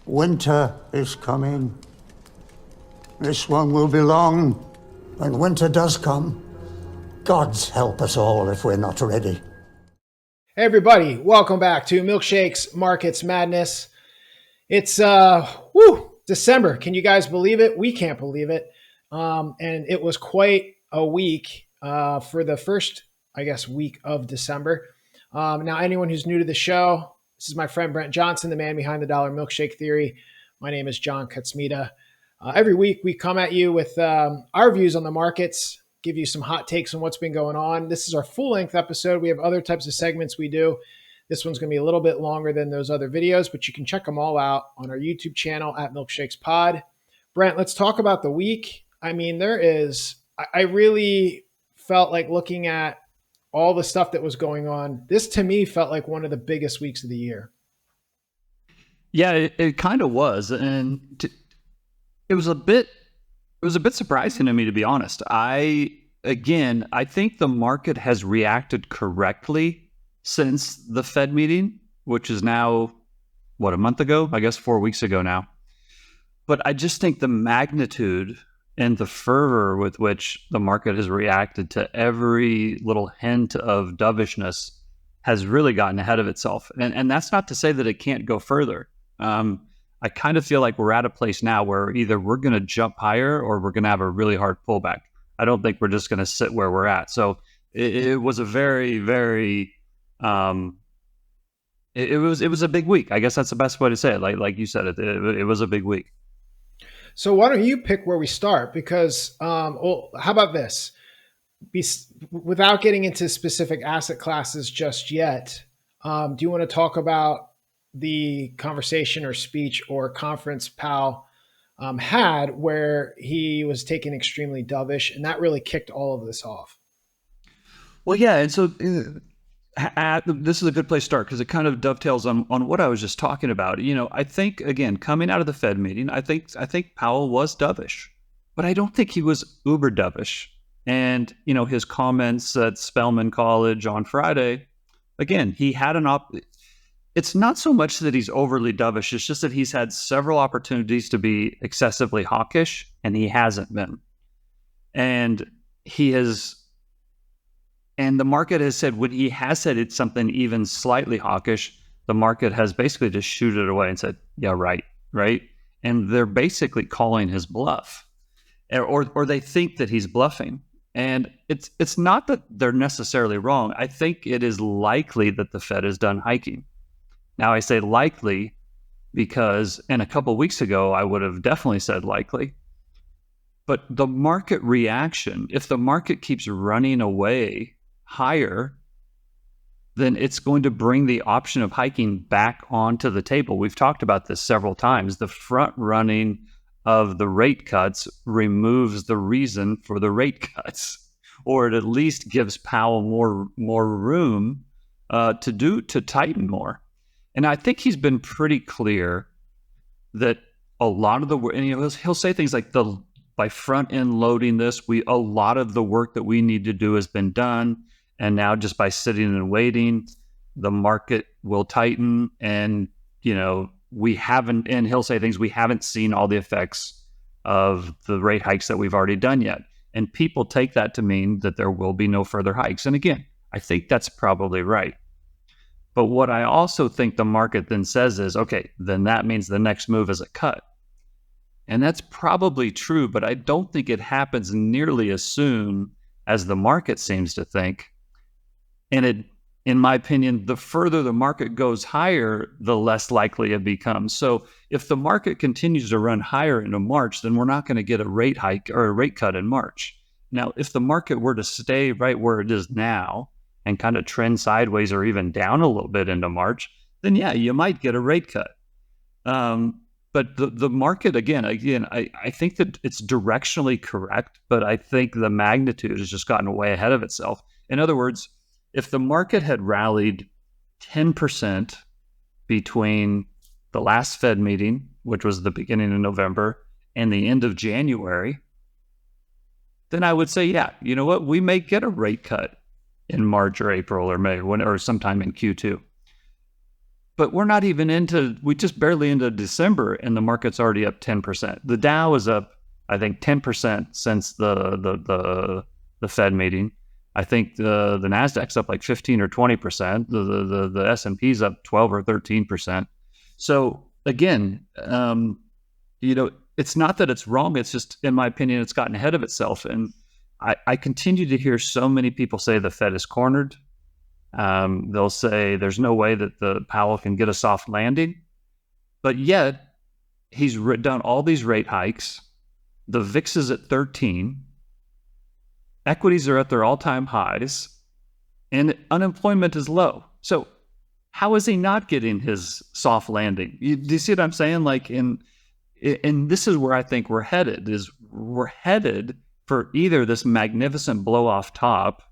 Winter is coming. This one will be long. When winter does come, God's help us all if we're not ready. Hey everybody, welcome back to Milkshakes Markets Madness. It's December. Can you guys believe it? We can't believe it. And it was quite a week for the first, week of December. Now, anyone who's new to the show, this is my friend Brent Johnson, the man behind the dollar milkshake theory. My name is John Katsmita. Every week we come at you with our views on the markets, give you some hot takes on what's been going on. This is our full-length episode. We have other types of segments we do. This one's going to be a little bit longer than those other videos, but you can check them all out on our YouTube channel at Milkshakes Pod. Brent, let's talk about the week. I mean, I really felt like looking at all the stuff that was going on. This to me felt like one of the biggest weeks of the year. Yeah, it kind of was. And it was a bit surprising to me, to be honest. I think the market has reacted correctly since the Fed meeting, which is now, a month ago? I guess 4 weeks ago now. But I just think the magnitude and the fervor with which the market has reacted to every little hint of dovishness has really gotten ahead of itself. And that's not to say that it can't go further. I kind of feel like we're at a place now where either we're going to jump higher or we're going to have a really hard pullback. I don't think we're just going to sit where we're at. So it was a very, very, it was a big week. I guess that's the best way to say it. Like you said, it was a big week. So why don't you pick where we start? Because, how about this? Without getting into specific asset classes just yet, do you want to talk about the conversation or speech or conference Powell had where he was taken extremely dovish, and that really kicked all of this off? Well, yeah, and so this is a good place to start because it kind of dovetails on what I was just talking about. I think, again, coming out of the Fed meeting, I think Powell was dovish, but I don't think he was uber dovish. And, his comments at Spelman College on Friday, again, he had it's not so much that he's overly dovish, it's just that he's had several opportunities to be excessively hawkish, and he hasn't been. And the market has said, when he has said it's something even slightly hawkish, the market has basically just shooed it away and said, yeah, right. And they're basically calling his bluff, or they think that he's bluffing. And it's not that they're necessarily wrong. I think it is likely that the Fed is done hiking. Now, I say likely because, and a couple of weeks ago, I would have definitely said likely. But the market reaction, if the market keeps running away higher, then it's going to bring the option of hiking back onto the table. We've talked about this several times. The front running of the rate cuts removes the reason for the rate cuts, or it at least gives Powell more room to tighten more. And I think he's been pretty clear that a lot of the work, and he'll say things like, by front end loading this, a lot of the work that we need to do has been done. And now just by sitting and waiting, the market will tighten. And, we haven't, and he'll say things, we haven't seen all the effects of the rate hikes that we've already done yet. And people take that to mean that there will be no further hikes. And again, I think that's probably right. But what I also think the market then says is, okay, then that means the next move is a cut. And that's probably true, but I don't think it happens nearly as soon as the market seems to think. And in my opinion, the further the market goes higher, the less likely it becomes. So if the market continues to run higher into March, then we're not going to get a rate hike or a rate cut in March. Now, if the market were to stay right where it is now and kind of trend sideways or even down a little bit into March, then yeah, you might get a rate cut. But the market, again, I think that it's directionally correct, but I think the magnitude has just gotten way ahead of itself. In other words, if the market had rallied 10% between the last Fed meeting, which was the beginning of November, and the end of January, then I would say, yeah, you know what? We may get a rate cut in March or April or May or sometime in Q2. But we're not even we just barely into December and the market's already up 10%. The Dow is up, I think, 10% since the Fed meeting. I think the Nasdaq's up like 15 or 20%. The S&P's up 12 or 13%. So again, it's not that it's wrong. It's just, in my opinion, it's gotten ahead of itself. And I continue to hear so many people say the Fed is cornered. They'll say there's no way that the Powell can get a soft landing, but yet he's done all these rate hikes. The VIX is at 13. Equities are at their all-time highs, and unemployment is low. So how is he not getting his soft landing? Do you see what I'm saying? Like, and this is where I think we're headed. We're headed for either this magnificent blow-off top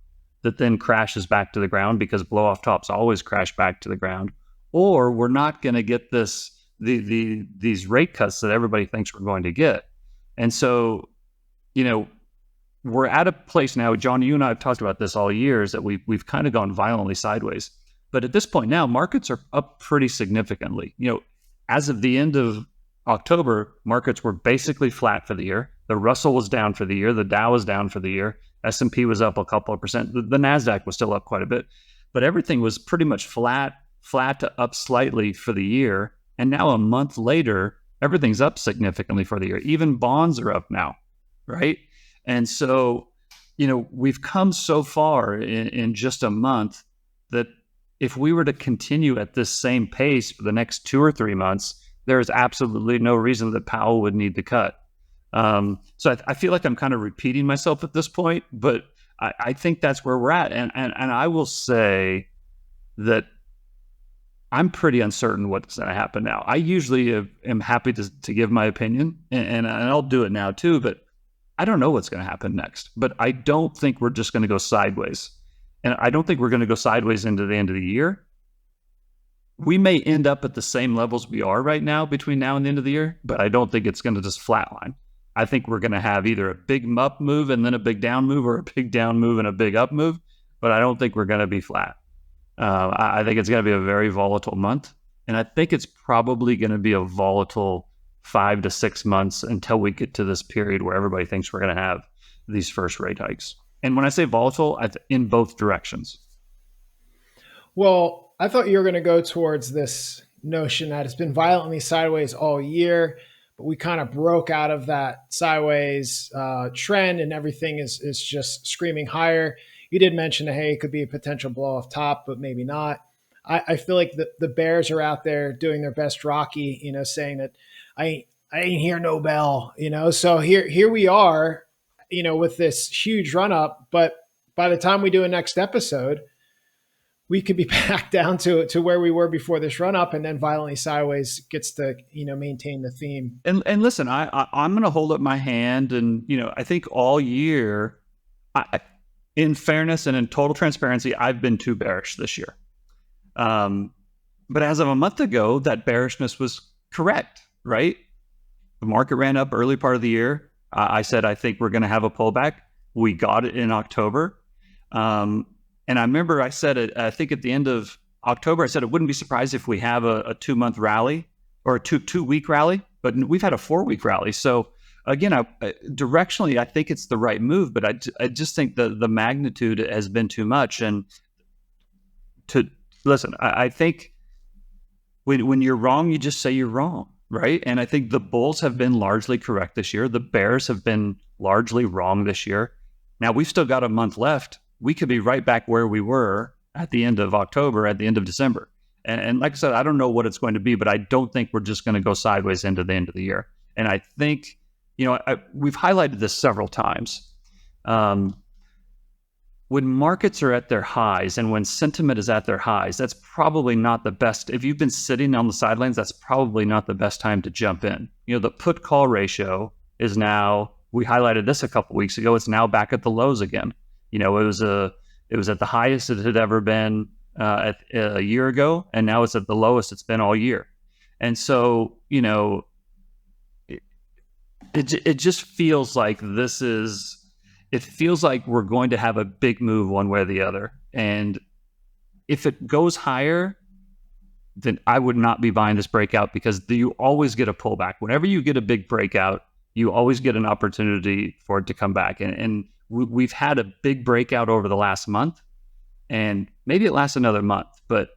that then crashes back to the ground, because blow-off tops always crash back to the ground, or we're not going to get these rate cuts that everybody thinks we're going to get. And so, we're at a place now, John, you and I have talked about this all year, is that we've kind of gone violently sideways. But at this point now, markets are up pretty significantly. As of the end of October, markets were basically flat for the year. The Russell was down for the year. The Dow was down for the year. S&P was up a couple of percent. The Nasdaq was still up quite a bit, but everything was pretty much flat to up slightly for the year. And now a month later, everything's up significantly for the year. Even bonds are up now, right? And so, we've come so far in just a month that if we were to continue at this same pace for the next 2 or 3 months, there is absolutely no reason that Powell would need to cut. So I feel like I'm kind of repeating myself at this point, but I think that's where we're at. And I will say that I'm pretty uncertain what's going to happen now. I usually am happy to give my opinion, and I'll do it now too, but I don't know what's going to happen next. But I don't think we're just going to go sideways. And I don't think we're going to go sideways into the end of the year. We may end up at the same levels we are right now between now and the end of the year, but I don't think it's going to just flatline. I think we're going to have either a big up move and then a big down move, or a big down move and a big up move, but I don't think we're going to be flat. I think it's going to be a very volatile month, and I think it's probably going to be a volatile 5 to 6 months until we get to this period where everybody thinks we're going to have these first rate hikes. And when I say volatile, in both directions. Well, I thought you were going to go towards this notion that it's been violently sideways all year, but we kind of broke out of that sideways trend, and everything is just screaming higher. You did mention that, hey, it could be a potential blow off top, but maybe not. I feel like the bears are out there doing their best Rocky, saying that I ain't hear no bell, So here we are, with this huge run up. But by the time we do a next episode, we could be back down to where we were before this run up, and then violently sideways gets to, maintain the theme. And listen, I'm going to hold up my hand, and, I think all year, in fairness and in total transparency, I've been too bearish this year. But as of a month ago, that bearishness was correct, right? The market ran up early part of the year. I said, I think we're going to have a pullback. We got it in October. And I remember I said it, I think at the end of October, I said, I wouldn't be surprised if we have a 2-month rally or a two-week rally, but we've had a 4-week rally. So again, directionally, I think it's the right move, but I just think the magnitude has been too much. And listen, I think when you're wrong, you just say you're wrong, right? And I think the bulls have been largely correct this year. The bears have been largely wrong this year. Now, we've still got a month left. We could be right back where we were at the end of October, at the end of December. And like I said, I don't know what it's going to be, but I don't think we're just going to go sideways into the end of the year. And I think, we've highlighted this several times. When markets are at their highs and when sentiment is at their highs, that's probably not the best. If you've been sitting on the sidelines, that's probably not the best time to jump in. The put call ratio is now, we highlighted this a couple weeks ago, it's now back at the lows again. It was at the highest it had ever been a year ago, and now it's at the lowest it's been all year. And so, it just feels like it feels like we're going to have a big move one way or the other. And if it goes higher, then I would not be buying this breakout, because you always get a pullback. Whenever you get a big breakout, you always get an opportunity for it to come back. And we've had a big breakout over the last month, and maybe it lasts another month, but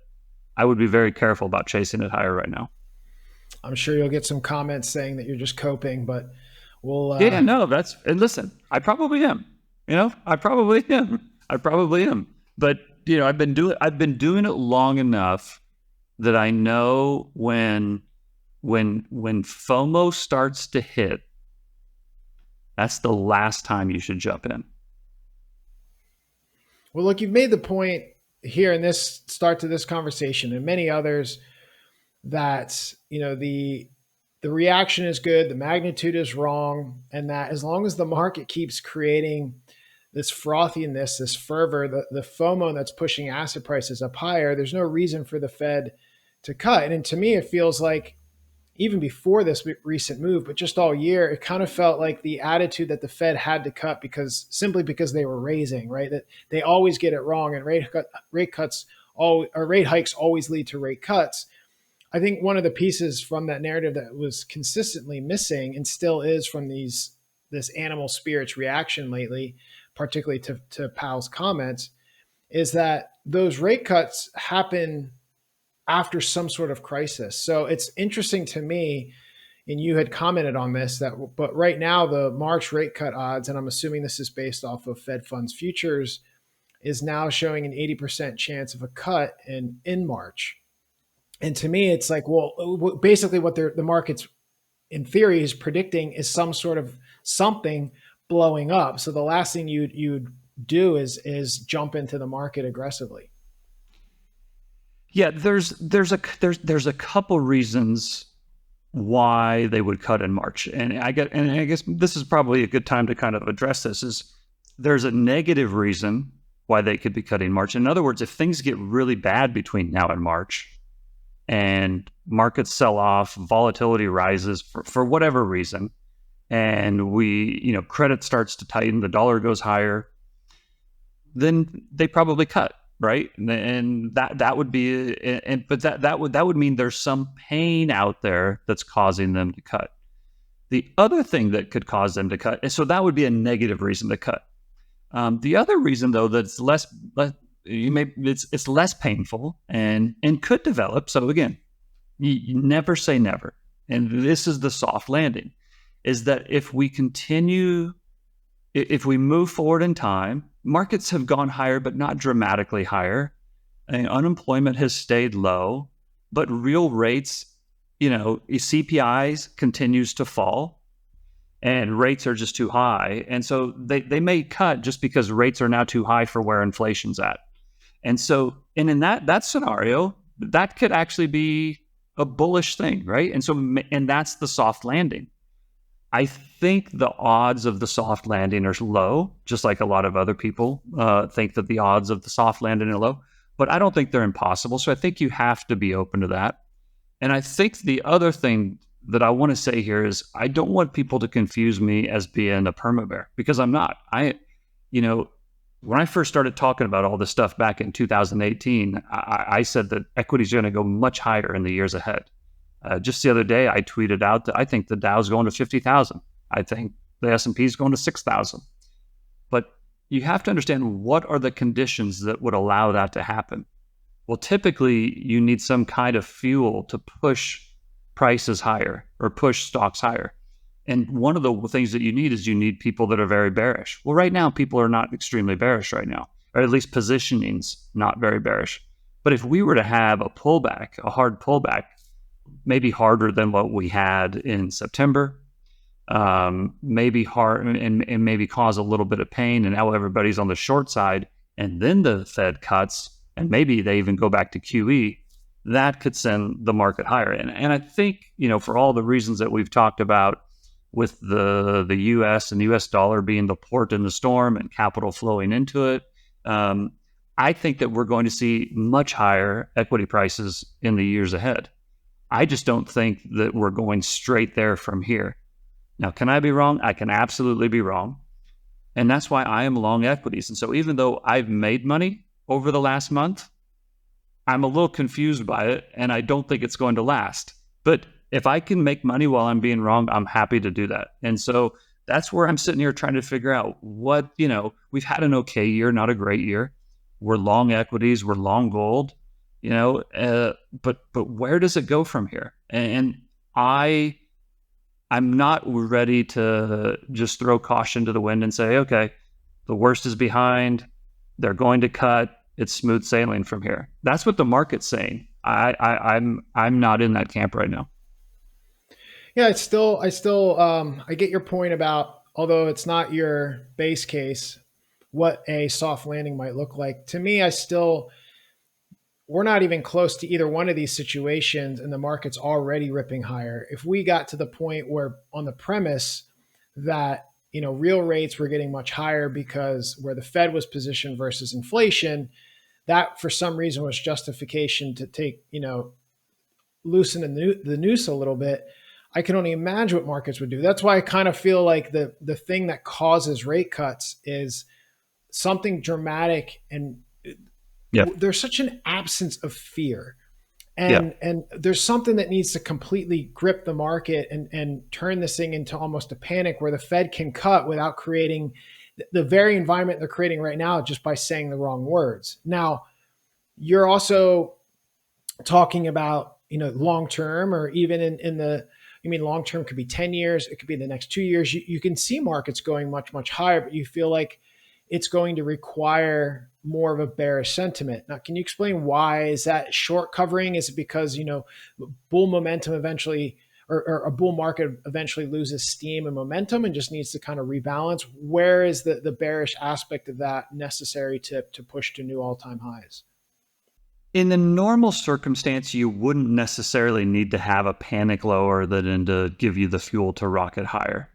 I would be very careful about chasing it higher right now. I'm sure you'll get some comments saying that you're just coping, but we'll. Yeah, no, and listen, I probably am. I probably am. But I've been doing it long enough that I know when FOMO starts to hit, that's the last time you should jump in. Well, look, you've made the point here in this start to this conversation and many others that, the reaction is good, the magnitude is wrong, and that as long as the market keeps creating this frothiness, this fervor, the FOMO that's pushing asset prices up higher, there's no reason for the Fed to cut. And to me, it feels like even before this recent move, but just all year, it kind of felt like the attitude that the Fed had to cut simply because they were raising, right? That they always get it wrong, and rate hikes always lead to rate cuts. I think one of the pieces from that narrative that was consistently missing and still is from this animal spirits reaction lately, particularly to Powell's comments, is that those rate cuts happen after some sort of crisis. So it's interesting to me, and you had commented on this, but right now the March rate cut odds, and I'm assuming this is based off of Fed funds futures, is now showing an 80% chance of a cut in March. And to me, it's like, well, basically what the market's in theory is predicting is some sort of something blowing up. So the last thing you'd do is jump into the market aggressively. Yeah, there's a couple reasons why they would cut in March, and I guess this is probably a good time to kind of address this. Is there's a negative reason why they could be cutting March. In other words, if things get really bad between now and March, and markets sell off, volatility rises for whatever reason, and credit starts to tighten, the dollar goes higher, then they probably cut. Right, and that would be, but that would mean there's some pain out there that's causing them to cut. The other thing that could cause them to cut, so that would be a negative reason to cut. The other reason, though, that's it's less painful and could develop. So again, you never say never, and this is the soft landing, is that if we move forward in time, markets have gone higher, but not dramatically higher. And unemployment has stayed low, but real rates, CPIs continues to fall, and rates are just too high. And so they may cut just because rates are now too high for where inflation's at. And so, and in that scenario, that could actually be a bullish thing, right? And that's the soft landing. I think the odds of the soft landing are low, just like a lot of other people think that the odds of the soft landing are low, but I don't think they're impossible. So I think you have to be open to that. And I think the other thing that I want to say here is I don't want people to confuse me as being a perma bear, because I'm not. When I first started talking about all this stuff back in 2018, I said that equities are going to go much higher in the years ahead. Just the other day, I tweeted out that I think the Dow's going to 50,000. I think the S&P is going to 6,000. But you have to understand, what are the conditions that would allow that to happen? Well, typically, you need some kind of fuel to push prices higher or push stocks higher. And one of the things that you need people that are very bearish. Well, right now, people are not extremely bearish right now, or at least positioning's not very bearish. But if we were to have a pullback, a hard pullback, maybe harder than what we had in September, maybe hard and maybe cause a little bit of pain, and now everybody's on the short side, and then the Fed cuts, and maybe they even go back to QE, that could send the market higher. And I think, for all the reasons that we've talked about, with the U.S. and U.S. dollar being the port in the storm and capital flowing into it, I think that we're going to see much higher equity prices in the years ahead. I just don't think that we're going straight there from here. Now, can I be wrong? I can absolutely be wrong. And that's why I am long equities. And so even though I've made money over the last month, I'm a little confused by it, and I don't think it's going to last. But if I can make money while I'm being wrong, I'm happy to do that. And so that's where I'm sitting here trying to figure out what, we've had an okay year, not a great year. We're long equities, we're long gold, but where does it go from here? And I'm not ready to just throw caution to the wind and say, okay, the worst is behind. They're going to cut. It's smooth sailing from here. That's what the market's saying. I'm not in that camp right now. Yeah, I get your point about, although it's not your base case, what a soft landing might look like. To me, we're not even close to either one of these situations, and the market's already ripping higher. If we got to the point where, on the premise that, real rates were getting much higher because where the Fed was positioned versus inflation, that for some reason was justification to take, loosen the noose a little bit, I can only imagine what markets would do. That's why I kind of feel like the thing that causes rate cuts is something dramatic, and there's such an absence of fear. And there's something that needs to completely grip the market and turn this thing into almost a panic where the Fed can cut without creating the very environment they're creating right now just by saying the wrong words. Now, you're also talking about, long term, or even long term could be 10 years. It could be the next 2 years. You can see markets going much, much higher, but you feel like it's going to require more of a bearish sentiment. Now, can you explain why? Is that short covering? Is it because, bull momentum eventually, or a bull market eventually loses steam and momentum and just needs to kind of rebalance? Where is the bearish aspect of that necessary to push to new all-time highs? In the normal circumstance, you wouldn't necessarily need to have a panic lower than to give you the fuel to rocket higher.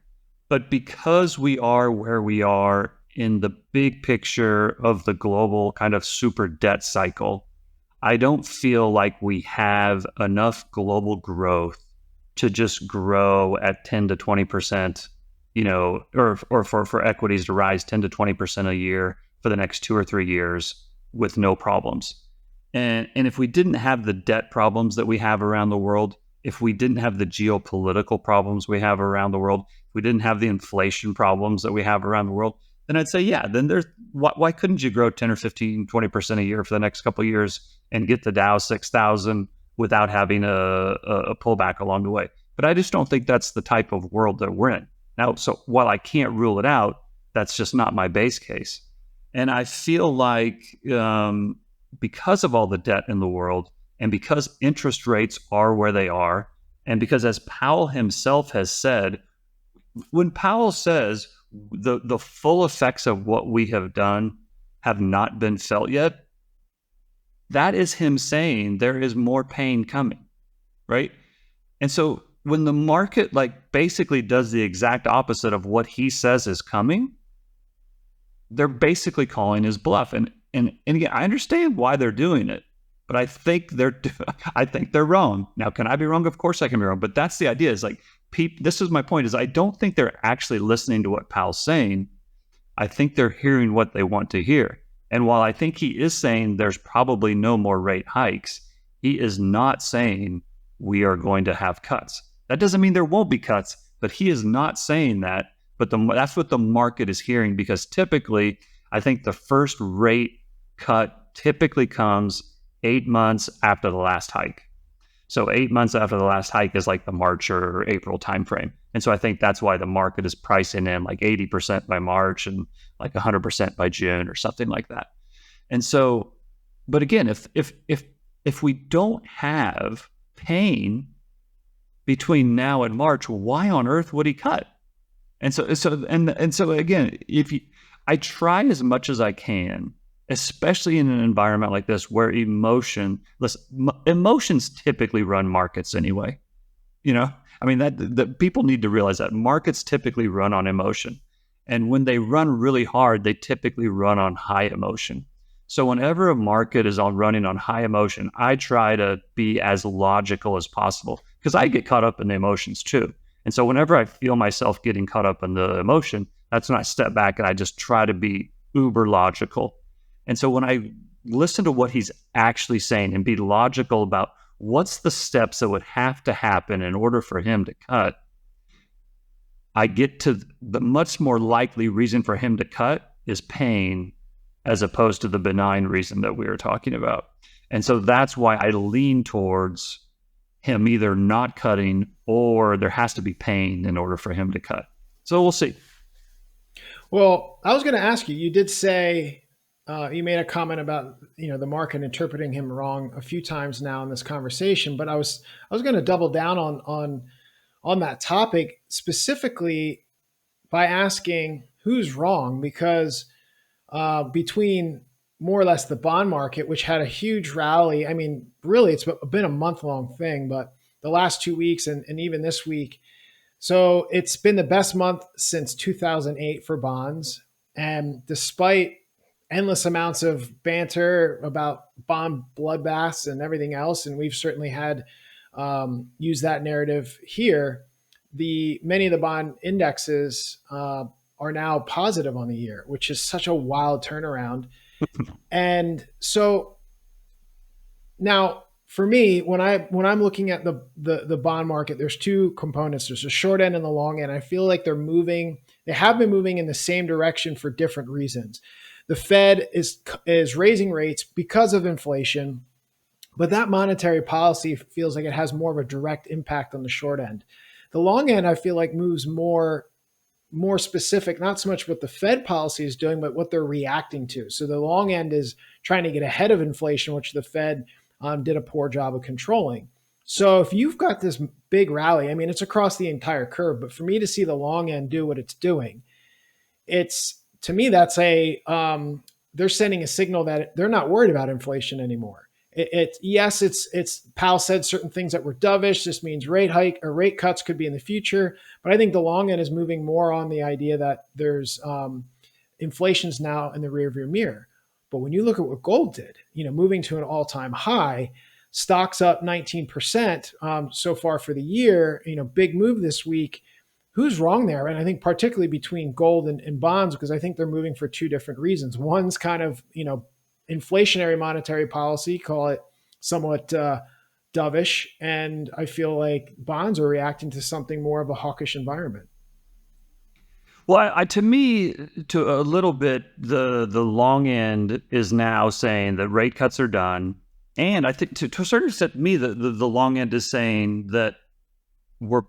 But because we are where we are in the big picture of the global kind of super debt cycle, I don't feel like we have enough global growth to just grow at 10 to 20%, or for equities to rise 10 to 20% a year for the next 2 or 3 years with no problems. And if we didn't have the debt problems that we have around the world, if we didn't have the geopolitical problems we have around the world, if we didn't have the inflation problems that we have around the world, then I'd say, then why couldn't you grow 10 or 15, 20% a year for the next couple of years and get the Dow 6,000 without having a pullback along the way? But I just don't think that's the type of world that we're in. Now, so while I can't rule it out, that's just not my base case. And I feel like because of all the debt in the world, and because interest rates are where they are, and because, as Powell himself has said, when Powell says the full effects of what we have done have not been felt yet, that is him saying there is more pain coming, right? And so when the market basically does the exact opposite of what he says is coming, they're basically calling his bluff. And again, I understand why they're doing it, but I think they're wrong. Now, can I be wrong? Of course I can be wrong, but that's the idea. Is this is my point, is I don't think they're actually listening to what Powell's saying. I think they're hearing what they want to hear. And while I think he is saying there's probably no more rate hikes, he is not saying we are going to have cuts. That doesn't mean there won't be cuts, but he is not saying that. But that's what the market is hearing, because typically, I think the first rate cut typically comes 8 months after the last hike. So 8 months after the last hike is like the March or April timeframe. And so I think that's why the market is pricing in like 80% by March and like 100% by June or something like that. And so, but again, if we don't have pain between now and March, why on earth would he cut? And so again, I try as much as I can, especially in an environment like this where emotions typically run markets anyway. The people need to realize that markets typically run on emotion. And when they run really hard, they typically run on high emotion. So whenever a market is running on high emotion, I try to be as logical as possible, because I get caught up in the emotions too. And so whenever I feel myself getting caught up in the emotion, that's when I step back and I just try to be uber logical. And so when I listen to what he's actually saying and be logical about what's the steps that would have to happen in order for him to cut, I get to the much more likely reason for him to cut is pain, as opposed to the benign reason that we were talking about. And so that's why I lean towards him either not cutting or there has to be pain in order for him to cut. So we'll see. Well, I was going to ask you, you did say, you made a comment about, the market interpreting him wrong a few times now in this conversation, but I was going to double down on that topic specifically by asking who's wrong, because between more or less the bond market, which had a huge rally. I mean, really, it's been a month-long thing, but the last 2 weeks and even this week. So it's been the best month since 2008 for bonds. And despite endless amounts of banter about bond bloodbaths and everything else, and we've certainly had used that narrative here, many of the bond indexes are now positive on the year, which is such a wild turnaround. And so now for me, when I'm looking at the bond market, there's two components. There's the short end and the long end. I feel like they have been moving in the same direction for different reasons. The Fed is raising rates because of inflation, but that monetary policy feels like it has more of a direct impact on the short end. The long end, I feel like, moves more specific, not so much what the Fed policy is doing, but what they're reacting to. So the long end is trying to get ahead of inflation, which the Fed did a poor job of controlling. So if you've got this big rally, I mean, it's across the entire curve, but for me to see the long end do what it's doing, to me, that's they're sending a signal that they're not worried about inflation anymore. Yes, Powell said certain things that were dovish. This means rate cuts could be in the future. But I think the long end is moving more on the idea that there's inflation's now in the rearview mirror. But when you look at what gold did, moving to an all-time high, stocks up 19% so far for the year, big move this week. Who's wrong there? And I think particularly between gold and bonds, because I think they're moving for two different reasons. One's kind of, inflationary monetary policy, call it somewhat dovish. And I feel like bonds are reacting to something more of a hawkish environment. Well, to me, to a little bit, the long end is now saying that rate cuts are done. And I think to a certain extent, to me, the long end is saying that we're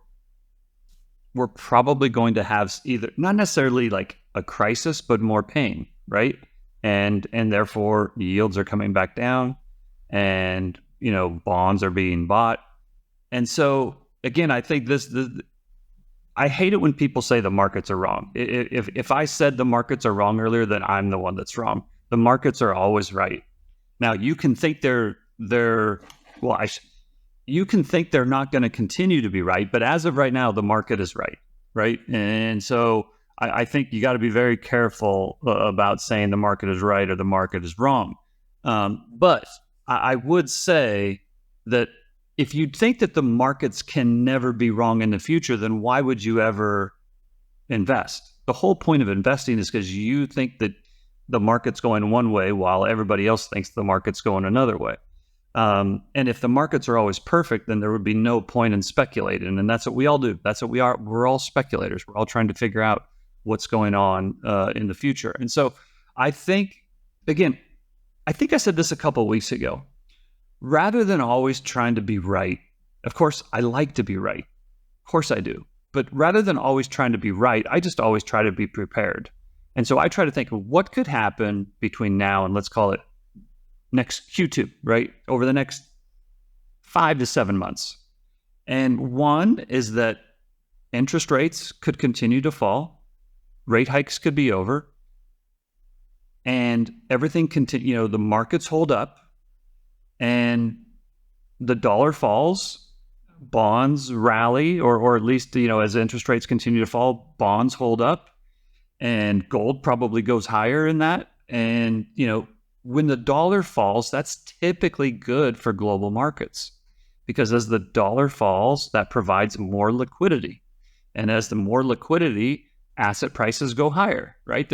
probably going to have either, not necessarily like a crisis, but more pain, right? And therefore yields are coming back down and, bonds are being bought. And so again, I think I hate it when people say the markets are wrong. If I said the markets are wrong earlier, then I'm the one that's wrong. The markets are always right. Now you can think you can think they're not going to continue to be right, but as of right now, the market is right? And so I think you got to be very careful about saying the market is right or the market is wrong. But I would say that if you think that the markets can never be wrong in the future, then why would you ever invest? The whole point of investing is because you think that the market's going one way while everybody else thinks the market's going another way. And if the markets are always perfect, then there would be no point in speculating. And that's what we all do. That's what we are. We're all speculators. We're all trying to figure out what's going on in the future. And so I think I said this a couple of weeks ago, rather than always trying to be right. Of course, I like to be right. Of course I do. But rather than always trying to be right, I just always try to be prepared. And so I try to think of what could happen between now and let's call it next Q2, right? Over the next 5 to 7 months. And one is that interest rates could continue to fall. Rate hikes could be over. And everything the markets hold up and the dollar falls, bonds rally, or at least, as interest rates continue to fall, bonds hold up and gold probably goes higher in that. And, when the dollar falls, that's typically good for global markets because as the dollar falls, that provides more liquidity. And as the more liquidity, asset prices go higher, right?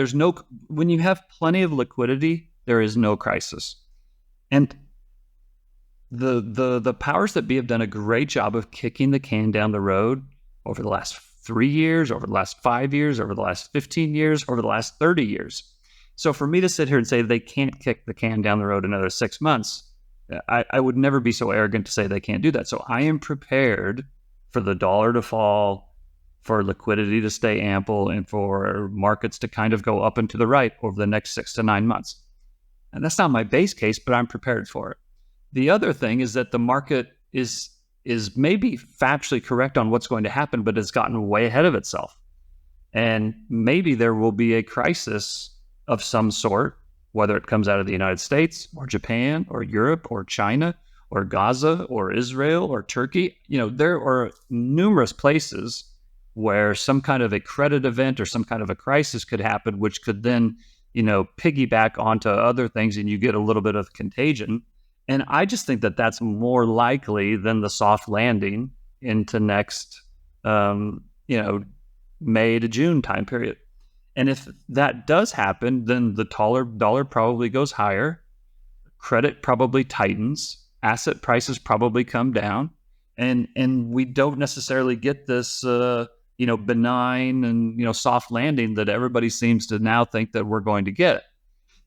When you have plenty of liquidity, there is no crisis. And the powers that be have done a great job of kicking the can down the road over the last 3 years, over the last 5 years, over the last 15 years, over the last 30 years. So for me to sit here and say they can't kick the can down the road another 6 months, I would never be so arrogant to say they can't do that. So I am prepared for the dollar to fall, for liquidity to stay ample, and for markets to kind of go up and to the right over the next 6 to 9 months. And that's not my base case, but I'm prepared for it. The other thing is that the market is maybe factually correct on what's going to happen, but it's gotten way ahead of itself. And maybe there will be a crisis of some sort, whether it comes out of the United States or Japan or Europe or China or Gaza or Israel or Turkey. There are numerous places where some kind of a credit event or some kind of a crisis could happen, which could then, piggyback onto other things, and you get a little bit of contagion. And I just think that that's more likely than the soft landing into next, May to June time period. And if that does happen, then the dollar probably goes higher, credit probably tightens, asset prices probably come down, and we don't necessarily get this benign and soft landing that everybody seems to now think that we're going to get.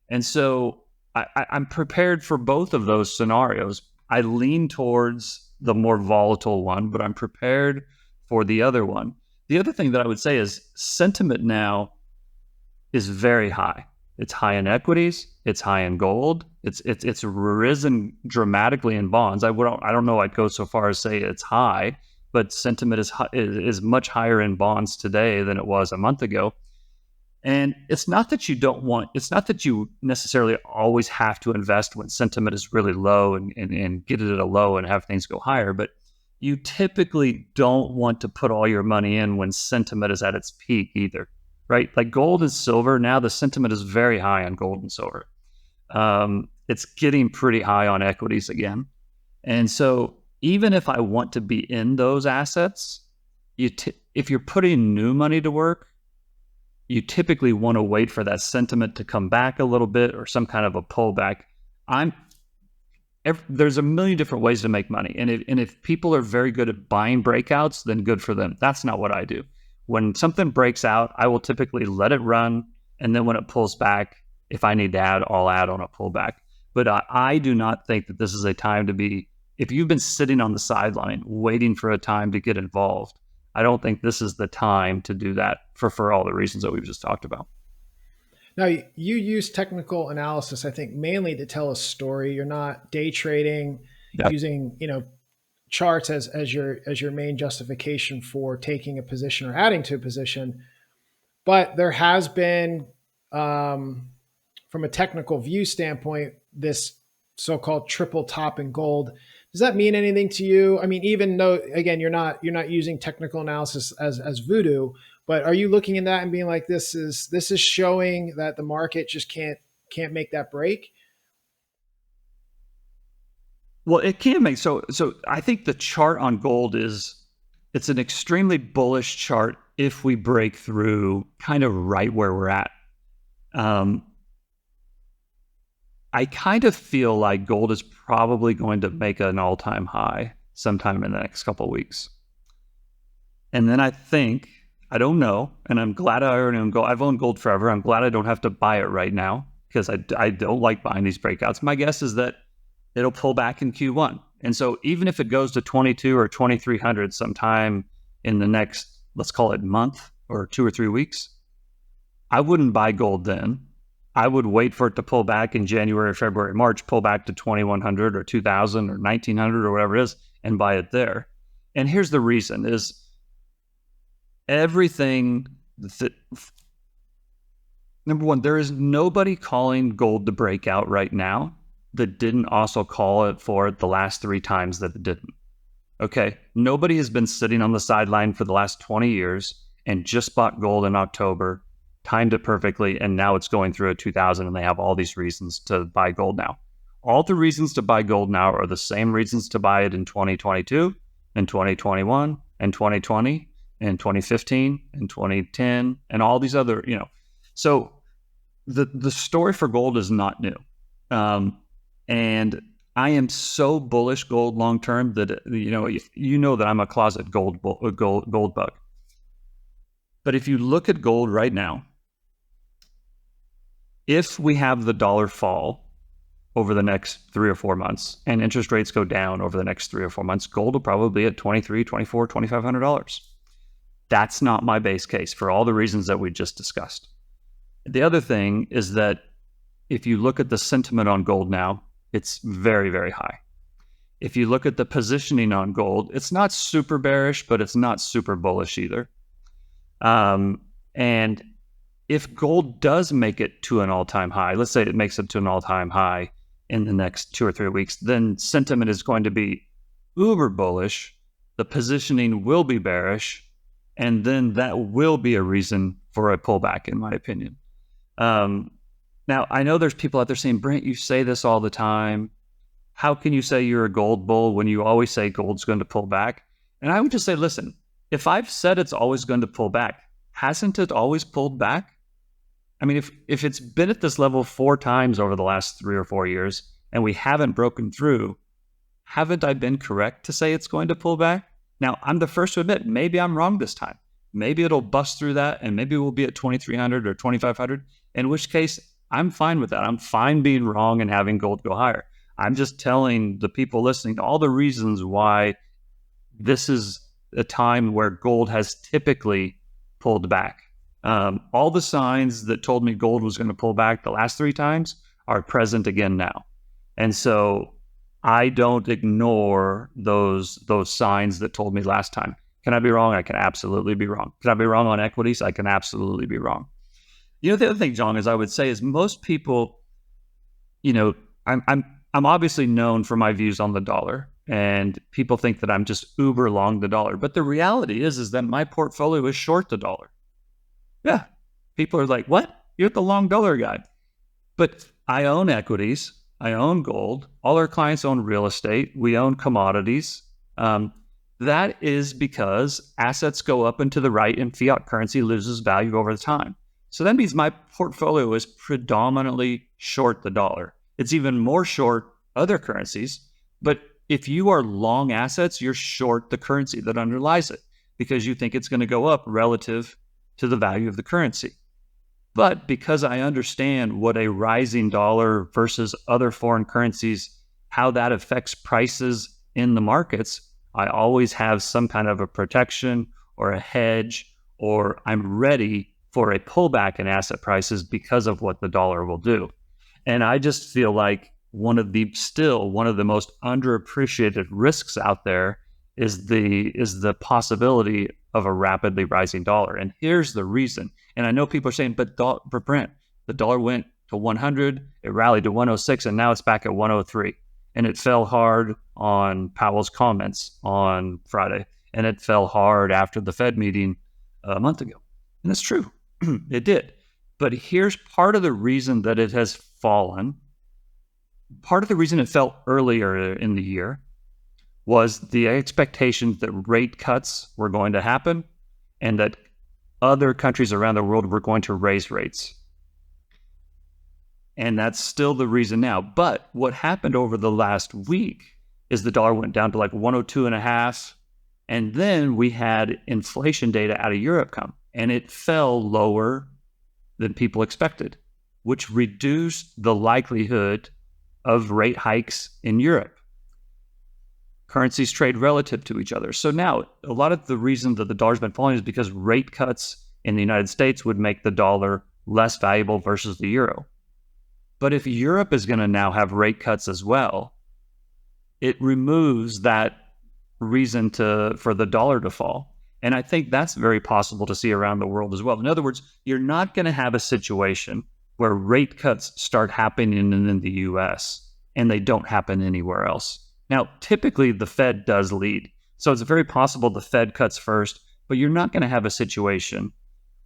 And so I'm prepared for both of those scenarios. I lean towards the more volatile one, but I'm prepared for the other one. The other thing that I would say is sentiment now is very high. It's high in equities. It's high in gold. It's risen dramatically in bonds. I don't know. I'd go so far as say it's high, but sentiment is much higher in bonds today than it was a month ago. And it's not that you necessarily always have to invest when sentiment is really low and get it at a low and have things go higher, but you typically don't want to put all your money in when sentiment is at its peak either, right? Like gold and silver, now the sentiment is very high on gold and silver. It's getting pretty high on equities again. And so even if I want to be in those assets, if you're putting new money to work, you typically want to wait for that sentiment to come back a little bit or some kind of a pullback. There's a million different ways to make money. And if people are very good at buying breakouts, then good for them. That's not what I do. When something breaks out, I will typically let it run. And then when it pulls back, if I need to add, I'll add on a pullback. But I do not think that this is a time to be, if you've been sitting on the sideline waiting for a time to get involved, I don't think this is the time to do that for all the reasons that we've just talked about. Now, you use technical analysis, I think, mainly to tell a story. You're not day trading, using charts as your main justification for taking a position or adding to a position. But there has been, from a technical view standpoint, this so-called triple top in gold. Does that mean anything to you? I mean, even though, again, you're not using technical analysis as voodoo, but are you looking at that and being like, this is showing that the market just can't make that break? Well, it can make so I think the chart on gold it's an extremely bullish chart if we break through kind of right where we're at. I kind of feel like gold is probably going to make an all-time high sometime in the next couple of weeks. And then I don't know, and I'm glad I already own gold. I've owned gold forever. I'm glad I don't have to buy it right now because I don't like buying these breakouts. My guess is that it'll pull back in Q1. And so even if it goes to 22 or 2300 sometime in the next, let's call it month or 2 or 3 weeks, I wouldn't buy gold then. I would wait for it to pull back in January, February, March, pull back to 2100 or 2000 or 1900 or whatever it is and buy it there. And here's the reason is everything that, number one, there is nobody calling gold to break out right now that didn't also call it for it the last 3 times that it didn't. Okay. Nobody has been sitting on the sideline for the last 20 years and just bought gold in October, timed it perfectly, and now it's going through a 2000 and they have all these reasons to buy gold now. All the reasons to buy gold now are the same reasons to buy it in 2022, and 2021, and 2020, and 2015, and 2010, and all these other, So the story for gold is not new. And I am so bullish gold long term that you know that I'm a closet gold bug. But if you look at gold right now, if we have the dollar fall over the next 3 or 4 months and interest rates go down over the next 3 or 4 months, gold will probably be at $2,300, $2,400, $2,500. That's not my base case for all the reasons that we just discussed. The other thing is that if you look at the sentiment on gold now, it's very, very high. If you look at the positioning on gold, it's not super bearish, but it's not super bullish either. And if gold does make it to an all-time high, let's say it makes it to an all-time high in the next 2 or 3 weeks, then sentiment is going to be uber bullish. The positioning will be bearish, and then that will be a reason for a pullback, in my opinion. Now, I know there's people out there saying, Brent, you say this all the time. How can you say you're a gold bull when you always say gold's going to pull back? And I would just say, listen, if I've said it's always going to pull back, hasn't it always pulled back? I mean, if it's been at this level 4 times over the last 3 or 4 years and we haven't broken through, haven't I been correct to say it's going to pull back? Now, I'm the first to admit, maybe I'm wrong this time. Maybe it'll bust through that and maybe we'll be at 2,300 or 2,500, in which case I'm fine with that. I'm fine being wrong and having gold go higher. I'm just telling the people listening all the reasons why this is a time where gold has typically pulled back. All the signs that told me gold was going to pull back the last 3 times are present again now. And so I don't ignore those signs that told me last time. Can I be wrong? I can absolutely be wrong. Can I be wrong on equities? I can absolutely be wrong. The other thing, John, is I would say is most people, I'm obviously known for my views on the dollar, and people think that I'm just uber long the dollar. But the reality is that my portfolio is short the dollar. Yeah, people are like, what? You're the long dollar guy. But I own equities. I own gold. All our clients own real estate. We own commodities. That is because assets go up and to the right and fiat currency loses value over time. So that means my portfolio is predominantly short the dollar. It's even more short other currencies. But if you are long assets, you're short the currency that underlies it because you think it's going to go up relative to the value of the currency. But because I understand what a rising dollar versus other foreign currencies, how that affects prices in the markets, I always have some kind of a protection or a hedge, or I'm ready for a pullback in asset prices because of what the dollar will do. And I just feel like one of the most underappreciated risks out there is the possibility of a rapidly rising dollar. And here's the reason. And I know people are saying, but Brent, the dollar went to 100, it rallied to 106, and now it's back at 103. And it fell hard on Powell's comments on Friday. And it fell hard after the Fed meeting a month ago. And it's true. It did. But here's part of the reason that it has fallen. Part of the reason it fell earlier in the year was the expectation that rate cuts were going to happen and that other countries around the world were going to raise rates. And that's still the reason now. But what happened over the last week is the dollar went down to like 102.5. And then we had inflation data out of Europe come, and it fell lower than people expected, which reduced the likelihood of rate hikes in Europe. Currencies trade relative to each other. So now a lot of the reason that the dollar's been falling is because rate cuts in the United States would make the dollar less valuable versus the euro. But if Europe is going to now have rate cuts as well, it removes that reason for the dollar to fall. And I think that's very possible to see around the world as well. In other words, you're not going to have a situation where rate cuts start happening in the US and they don't happen anywhere else. Now, typically the Fed does lead. So it's very possible the Fed cuts first, but you're not going to have a situation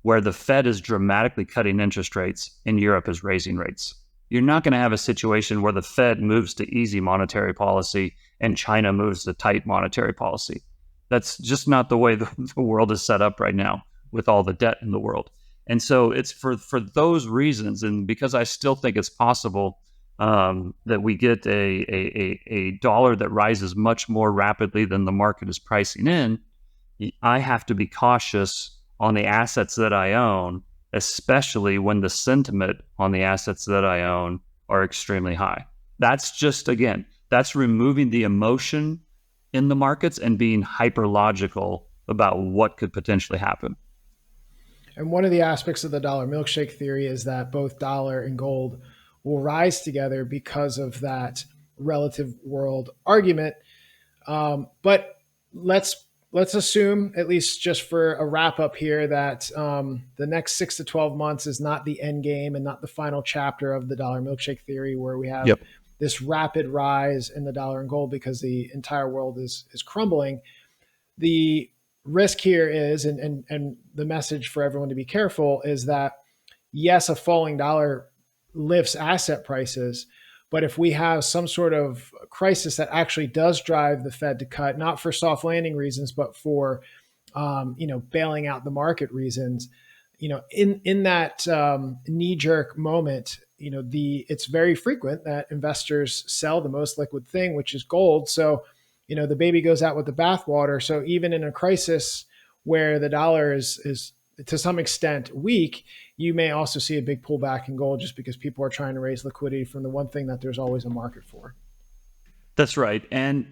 where the Fed is dramatically cutting interest rates and Europe is raising rates. You're not going to have a situation where the Fed moves to easy monetary policy and China moves to tight monetary policy. That's just not the way the world is set up right now with all the debt in the world. And so it's for those reasons, and because I still think it's possible that we get a dollar that rises much more rapidly than the market is pricing in, I have to be cautious on the assets that I own, especially when the sentiment on the assets that I own are extremely high. That's just, again, that's removing the emotion in the markets and being hyper logical about what could potentially happen. And one of the aspects of the dollar milkshake theory is that both dollar and gold will rise together because of that relative world argument. But let's assume, at least just for a wrap up here, that the next 6 to 12 months is not the end game and not the final chapter of the dollar milkshake theory, where we have this rapid rise in the dollar and gold because the entire world is crumbling. The risk here is, and the message for everyone to be careful is that, yes, a falling dollar lifts asset prices, but if we have some sort of crisis that actually does drive the Fed to cut, not for soft landing reasons, but for bailing out the market reasons, in that knee jerk moment, it's very frequent that investors sell the most liquid thing, which is gold. So, the baby goes out with the bathwater. So even in a crisis where the dollar is to some extent weak, you may also see a big pullback in gold just because people are trying to raise liquidity from the one thing that there's always a market for. That's right. And,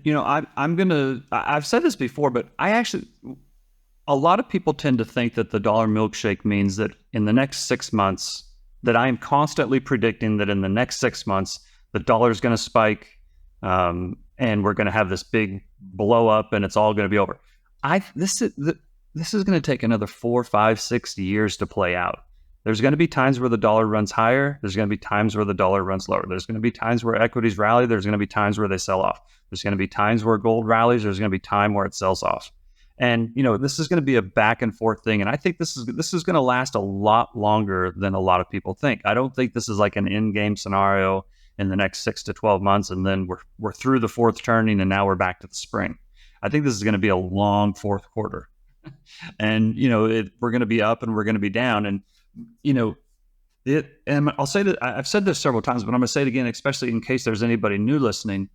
I've said this before, but a lot of people tend to think that the dollar milkshake means that in the next 6 months, that I am constantly predicting that in the next 6 months, the dollar is going to spike, and we're going to have this big blow up and it's all going to be over. This is going to take another 4, 5, 6 years to play out. There's going to be times where the dollar runs higher. There's going to be times where the dollar runs lower. There's going to be times where equities rally. There's going to be times where they sell off. There's going to be times where gold rallies. There's going to be time where it sells off. And, this is going to be a back and forth thing. And I think this is going to last a lot longer than a lot of people think. I don't think this is like an end game scenario in the next 6 to 12 months. And then we're through the fourth turning and now we're back to the spring. I think this is going to be a long fourth quarter. And, we're going to be up and we're going to be down. And, and I'll say that I've said this several times, but I'm going to say it again, especially in case there's anybody new listening,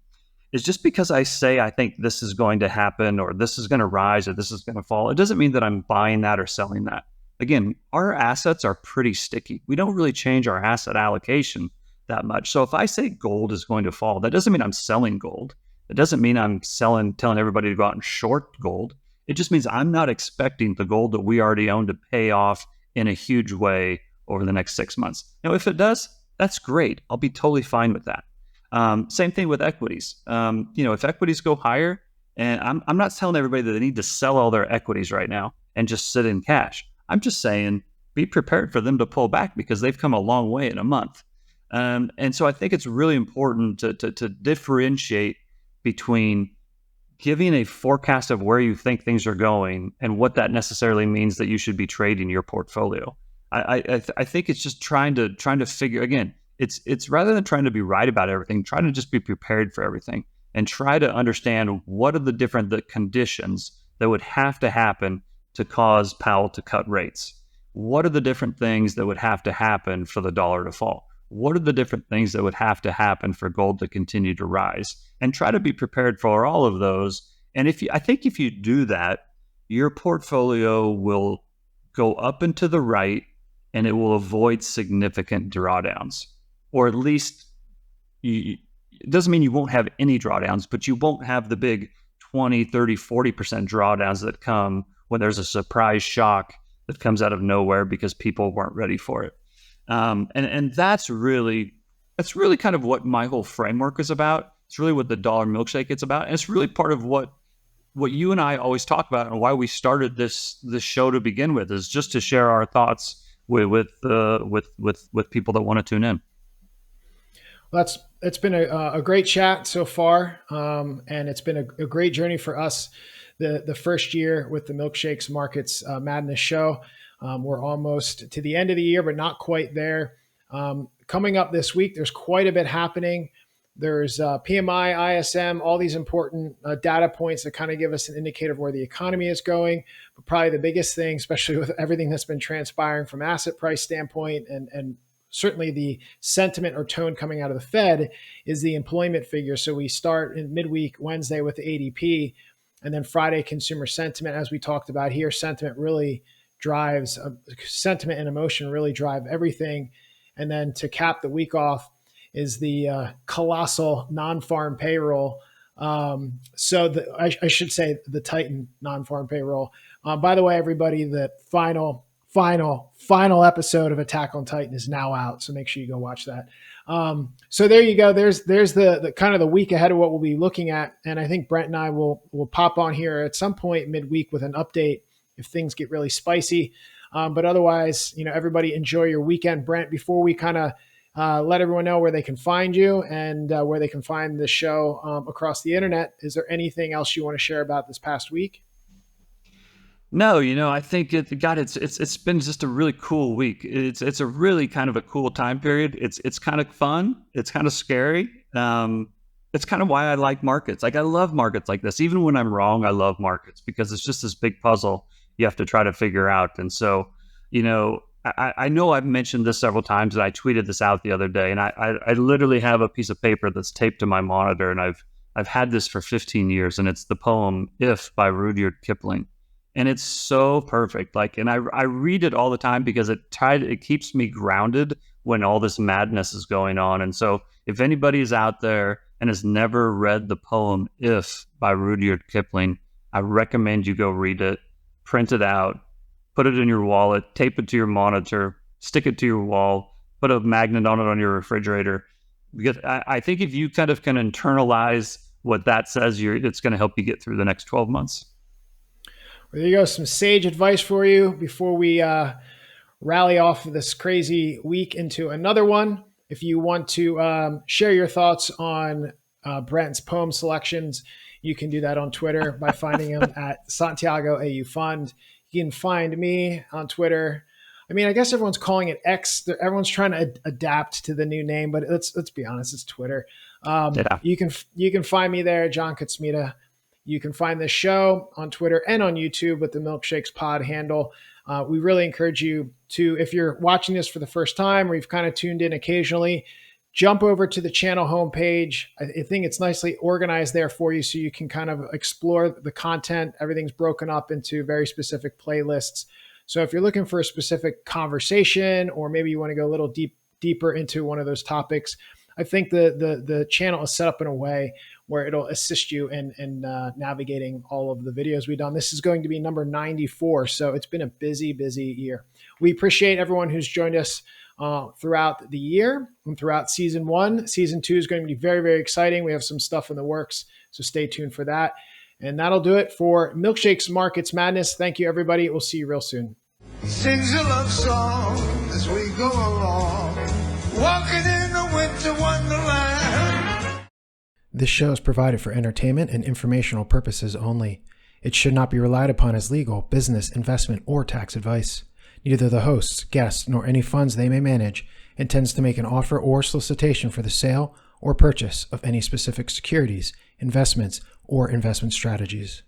is just because I say I think this is going to happen or this is going to rise or this is going to fall, it doesn't mean that I'm buying that or selling that. Again, our assets are pretty sticky. We don't really change our asset allocation that much. So if I say gold is going to fall, that doesn't mean I'm selling gold. It doesn't mean I'm telling everybody to go out and short gold. It just means I'm not expecting the gold that we already own to pay off in a huge way over the next 6 months. Now, if it does, that's great. I'll be totally fine with that. Same thing with equities. If equities go higher, and I'm not telling everybody that they need to sell all their equities right now and just sit in cash. I'm just saying be prepared for them to pull back because they've come a long way in a month. And so I think it's really important to differentiate between giving a forecast of where you think things are going and what that necessarily means that you should be trading your portfolio. I think it's just trying to figure, again, it's rather than trying to be right about everything, try to just be prepared for everything and try to understand what are the conditions that would have to happen to cause Powell to cut rates. What are the different things that would have to happen for the dollar to fall? What are the different things that would have to happen for gold to continue to rise? And try to be prepared for all of those. And I think if you do that, your portfolio will go up and to the right and it will avoid significant drawdowns. Or at least, it doesn't mean you won't have any drawdowns, but you won't have the big 20, 30, 40% drawdowns that come when there's a surprise shock that comes out of nowhere because people weren't ready for it. And that's really kind of what my whole framework is about. It's really what the dollar milkshake is about. And it's really part of what you and I always talk about and why we started this show to begin with, is just to share our thoughts with people that want to tune in. Well, it's been a great chat so far, and it's been a great journey for us. The first year with the Milkshakes Markets Madness show. We're almost to the end of the year, but not quite there. Coming up this week, there's quite a bit happening. There's PMI, ISM, all these important data points that kind of give us an indicator of where the economy is going. But probably the biggest thing, especially with everything that's been transpiring from asset price standpoint and certainly the sentiment or tone coming out of the Fed is the employment figure. So we start in midweek Wednesday with the ADP, and then Friday consumer sentiment. As we talked about here, sentiment really drives sentiment and emotion really drive everything. And then to cap the week off is the colossal non-farm payroll. I should say the Titan non-farm payroll. By the way, everybody, the final episode of Attack on Titan is now out, so make sure you go watch that. So there you go. There's the kind of the week ahead of what we'll be looking at, and I think Brent and I will pop on here at some point midweek with an update if things get really spicy. But otherwise, everybody enjoy your weekend. Brent, before we kind of let everyone know where they can find you and where they can find the show across the internet, is there anything else you want to share about this past week? No, I think it's been just a really cool week. It's a really kind of a cool time period. It's kind of fun. It's kind of scary. It's kind of why I like markets. Like, I love markets like this. Even when I'm wrong, I love markets because it's just this big puzzle you have to try to figure out. And so, I know I've mentioned this several times, and I tweeted this out the other day, and I literally have a piece of paper that's taped to my monitor, and I've had this for 15 years, and it's the poem "If" by Rudyard Kipling. And it's so perfect. And I read it all the time because it keeps me grounded when all this madness is going on. And so if anybody is out there and has never read the poem "If" by Rudyard Kipling, I recommend you go read it, print it out, put it in your wallet, tape it to your monitor, stick it to your wall, put a magnet on it on your refrigerator. Because I think if you kind of can internalize what that says, it's going to help you get through the next 12 months. Well, there you go. Some sage advice for you before we rally off of this crazy week into another one. If you want to share your thoughts on Brent's poem selections, you can do that on Twitter by finding him at Santiago AU Fund. You can find me on Twitter. I mean, I guess everyone's calling it X. Everyone's trying to adapt to the new name, but let's be honest, it's Twitter. Yeah. You can find me there, John Kutsmita. You can find this show on Twitter and on YouTube with the Milkshakes Pod handle. We really encourage you to, if you're watching this for the first time or you've kind of tuned in occasionally, jump over to the channel homepage. I think it's nicely organized there for you so you can kind of explore the content. Everything's broken up into very specific playlists. So if you're looking for a specific conversation, or maybe you want to go a little deeper into one of those topics, I think the channel is set up in a way where it'll assist you in navigating all of the videos we've done. This is going to be number 94, so it's been a busy year. We appreciate everyone who's joined us throughout the year and throughout season 1. Season 2 is going to be very, very exciting. We have some stuff in the works, so stay tuned for that. And that'll do it for Milkshakes Markets Madness. Thank you, everybody. We'll see you real soon. Sings a love song as we go along, walking in a winter wonderland. This show is provided for entertainment and informational purposes only. It should not be relied upon as legal, business, investment, or tax advice. Neither the hosts, guests, nor any funds they may manage intends to make an offer or solicitation for the sale or purchase of any specific securities, investments, or investment strategies.